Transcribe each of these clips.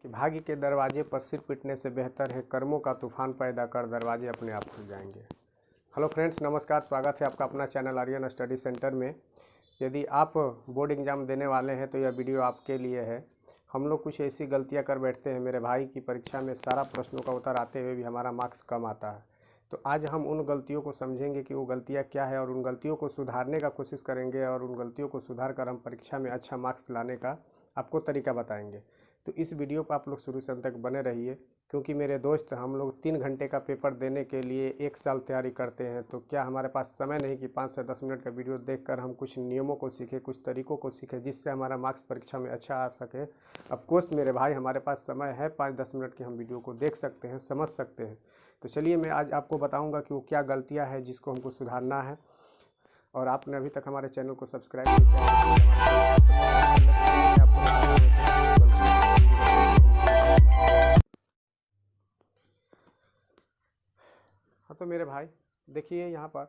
कि भाग्य के दरवाजे पर सिर पीटने से बेहतर है कर्मों का तूफान पैदा कर दरवाजे अपने आप खुल जाएंगे। हेलो फ्रेंड्स, नमस्कार। स्वागत है आपका अपना चैनल आर्यन स्टडी सेंटर में। यदि आप बोर्ड एग्ज़ाम देने वाले हैं तो यह वीडियो आपके लिए है। हम लोग कुछ ऐसी गलतियां कर बैठते हैं। मेरे भाई की परीक्षा में सारा प्रश्नों का उत्तर आते हुए भी हमारा मार्क्स कम आता है। तो आज हम उन गलतियों को समझेंगे कि वो गलतियां क्या है और उन गलतियों को सुधारने का कोशिश करेंगे और उन गलतियों को सुधार कर हम परीक्षा में अच्छा मार्क्स लाने का आपको तरीका बताएंगे। तो इस वीडियो पर आप लोग शुरू से अंत तक बने रहिए, क्योंकि मेरे दोस्त हम लोग 3 घंटे का पेपर देने के लिए 1 साल तैयारी करते हैं। तो क्या हमारे पास समय नहीं कि 5 से 10 मिनट का वीडियो देखकर हम कुछ नियमों को सीखें, कुछ तरीकों को सीखें जिससे हमारा मार्क्स परीक्षा में अच्छा आ सके। ऑफ कोर्स मेरे भाई, हमारे पास समय है, 5-10 मिनट की हम वीडियो को देख सकते हैं, समझ सकते हैं। तो चलिए मैं आज आपको बताऊँगा कि वो क्या गलतियाँ हैं जिसको हमको सुधारना है। और आपने अभी तक हमारे चैनल को सब्सक्राइब नहीं किया हाँ, तो मेरे भाई देखिए, यहाँ पर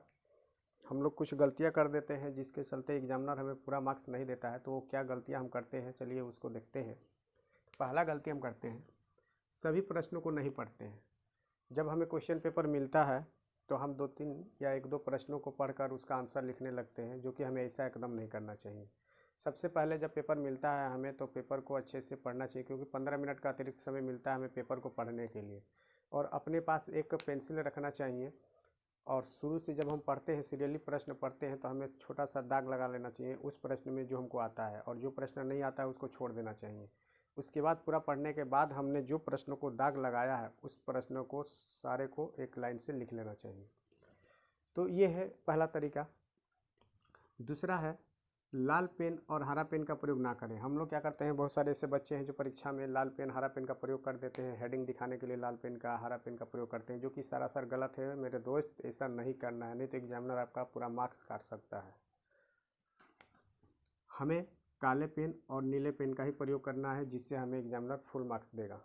हम लोग कुछ गलतियाँ कर देते हैं जिसके चलते एग्जामिनर हमें पूरा मार्क्स नहीं देता है। तो वो क्या गलतियाँ हम करते हैं, चलिए उसको देखते हैं। पहला गलती हम करते हैं, सभी प्रश्नों को नहीं पढ़ते हैं। जब हमें क्वेश्चन पेपर मिलता है तो हम 2-3 या 1-2 प्रश्नों को पढ़कर उसका आंसर लिखने लगते हैं, जो कि हमें ऐसा एकदम नहीं करना चाहिए। सबसे पहले जब पेपर मिलता है हमें, तो पेपर को अच्छे से पढ़ना चाहिए, क्योंकि 15 मिनट का अतिरिक्त समय मिलता है हमें पेपर को पढ़ने के लिए। और अपने पास एक पेंसिल रखना चाहिए। और शुरू से जब हम पढ़ते हैं, सीरियली प्रश्न पढ़ते हैं, तो हमें छोटा सा दाग लगा लेना चाहिए उस प्रश्न में जो हमको आता है, और जो प्रश्न नहीं आता है उसको छोड़ देना चाहिए। उसके बाद पूरा पढ़ने के बाद हमने जो प्रश्नों को दाग लगाया है उस प्रश्नों को सारे को एक लाइन से लिख लेना चाहिए। तो ये है पहला तरीका। दूसरा है, लाल पेन और हरा पेन का प्रयोग ना करें। हम लोग क्या करते हैं, बहुत सारे ऐसे बच्चे हैं जो परीक्षा में लाल पेन हरा पेन का प्रयोग कर देते हैं। हेडिंग दिखाने के लिए लाल पेन का हरा पेन का प्रयोग करते हैं, जो कि सरासर गलत है मेरे दोस्त। ऐसा नहीं करना है, नहीं तो एग्जामिनर आपका पूरा मार्क्स काट सकता है। हमें काले पेन और नीले पेन का ही प्रयोग करना है, जिससे हमें एग्जामिनर फुल मार्क्स देगा।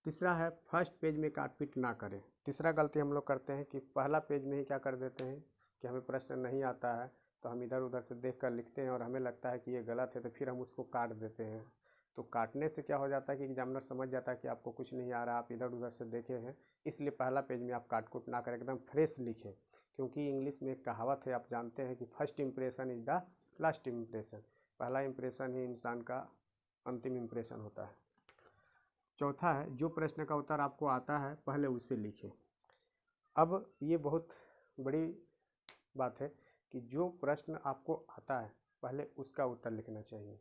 तीसरा है, फर्स्ट पेज में काटपीट ना करें। तीसरा गलती हम लोग करते हैं कि पहला पेज में ही क्या कर देते हैं कि हमें प्रश्न नहीं आता है तो हम इधर उधर से देख कर लिखते हैं और हमें लगता है कि ये गलत है, तो फिर हम उसको काट देते हैं। तो काटने से क्या हो जाता है कि एग्जामिनर समझ जाता है कि आपको कुछ नहीं आ रहा, आप इधर उधर से देखे हैं। इसलिए पहला पेज में आप काट-कूट ना करें, एकदम फ्रेश लिखें। क्योंकि इंग्लिश में एक कहावत है, आप जानते हैं कि first impression is the last impression. पहला इम्प्रेशन ही इंसान का अंतिम इम्प्रेशन होता है। चौथा है, जो प्रश्न का उत्तर आपको आता है पहले उसे लिखें। अब ये बहुत बड़ी बात है कि जो प्रश्न आपको आता है पहले उसका उत्तर लिखना चाहिए।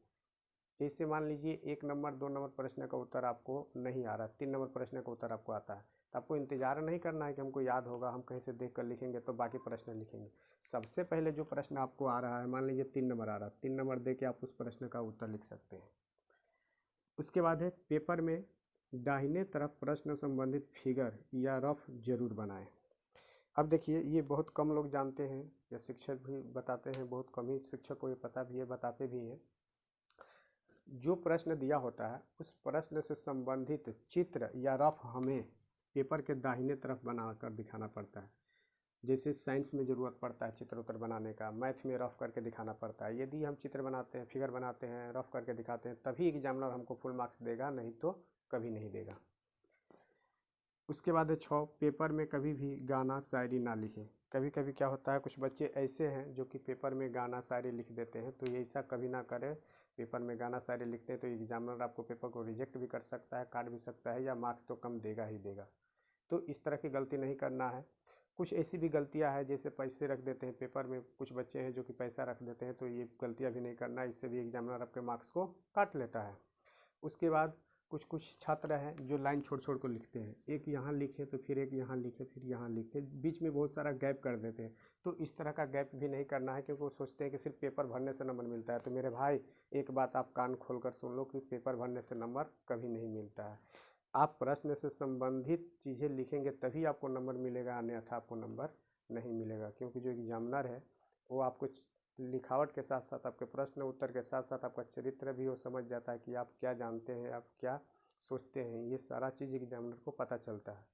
जैसे मान लीजिए 1 नंबर 2 नंबर प्रश्न का उत्तर आपको नहीं आ रहा, 3 नंबर प्रश्न का उत्तर आपको आता है, तो आपको इंतजार नहीं करना है कि हमको याद होगा, हम कहीं से देख कर लिखेंगे तो बाकी प्रश्न लिखेंगे। सबसे पहले जो प्रश्न आपको आ रहा है, मान लीजिए 3 नंबर आ रहा है, 3 नंबर दे के आप उस प्रश्न का उत्तर लिख सकते हैं। उसके बाद है, पेपर में दाहिने तरफ प्रश्न संबंधित फिगर या रफ जरूर बनाएं। अब देखिए, ये बहुत कम लोग जानते हैं, या शिक्षक भी बताते हैं, बहुत कम ही शिक्षक को ये पता भी है, बताते भी हैं। जो प्रश्न दिया होता है उस प्रश्न से संबंधित चित्र या रफ हमें पेपर के दाहिने तरफ बनाकर दिखाना पड़ता है। जैसे साइंस में ज़रूरत पड़ता है चित्र उत्र बनाने का, मैथ में रफ करके दिखाना पड़ता है। यदि हम चित्र बनाते हैं, फिगर बनाते हैं, रफ करके दिखाते हैं, तभी एग्जामिनर हमको फुल मार्क्स देगा, नहीं तो कभी नहीं देगा। उसके बाद है 6, पेपर में कभी भी गाना शायरी ना लिखें। कभी कभी क्या होता है, कुछ बच्चे ऐसे हैं जो कि पेपर में गाना शायरी लिख देते हैं, तो ये ऐसा कभी ना करें। पेपर में गाना शायरी लिखते हैं तो एग्जामिनर आपको पेपर को रिजेक्ट भी कर सकता है, काट भी सकता है, या मार्क्स तो कम देगा ही देगा। तो इस तरह की गलती नहीं करना है। कुछ ऐसी भी गलतियां हैं, जैसे पैसे रख देते हैं पेपर में। कुछ बच्चे हैं जो कि पैसा रख देते हैं, तो ये गलतियां भी नहीं करना, इससे भी एग्जामिनर आपके मार्क्स को काट लेता है। उसके बाद कुछ कुछ छात्र हैं जो लाइन छोड़ छोड़ कर लिखते हैं, एक यहाँ लिखे तो फिर एक यहाँ लिखे, फिर यहाँ लिखे, बीच में बहुत सारा गैप कर देते हैं। तो इस तरह का गैप भी नहीं करना है, क्योंकि वो सोचते हैं कि सिर्फ पेपर भरने से नंबर मिलता है। तो मेरे भाई, एक बात आप कान खोल कर सुन लो कि पेपर भरने से नंबर कभी नहीं मिलता है। आप प्रश्न से संबंधित चीज़ें लिखेंगे तभी आपको नंबर मिलेगा, अन्यथा आपको नंबर नहीं मिलेगा। क्योंकि जो एग्जामिनर है वो आपको लिखावट के साथ साथ, आपके प्रश्न उत्तर के साथ साथ आपका चरित्र भी वो समझ जाता है कि आप क्या जानते हैं, आप क्या सोचते हैं। ये सारा चीज़ एग्जामिनर को पता चलता है।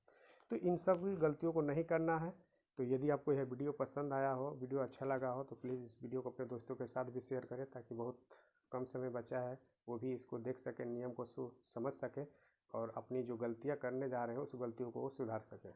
तो इन सब गलतियों को नहीं करना है। तो यदि आपको यह वीडियो पसंद आया हो, वीडियो अच्छा लगा हो, तो प्लीज़ इस वीडियो को अपने दोस्तों के साथ भी शेयर करें, ताकि बहुत कम समय बचा है वो भी इसको देख सके, नियम को समझ सके और अपनी जो गलतियाँ करने जा रहे हैं उस गलतियों को वो सुधार सके।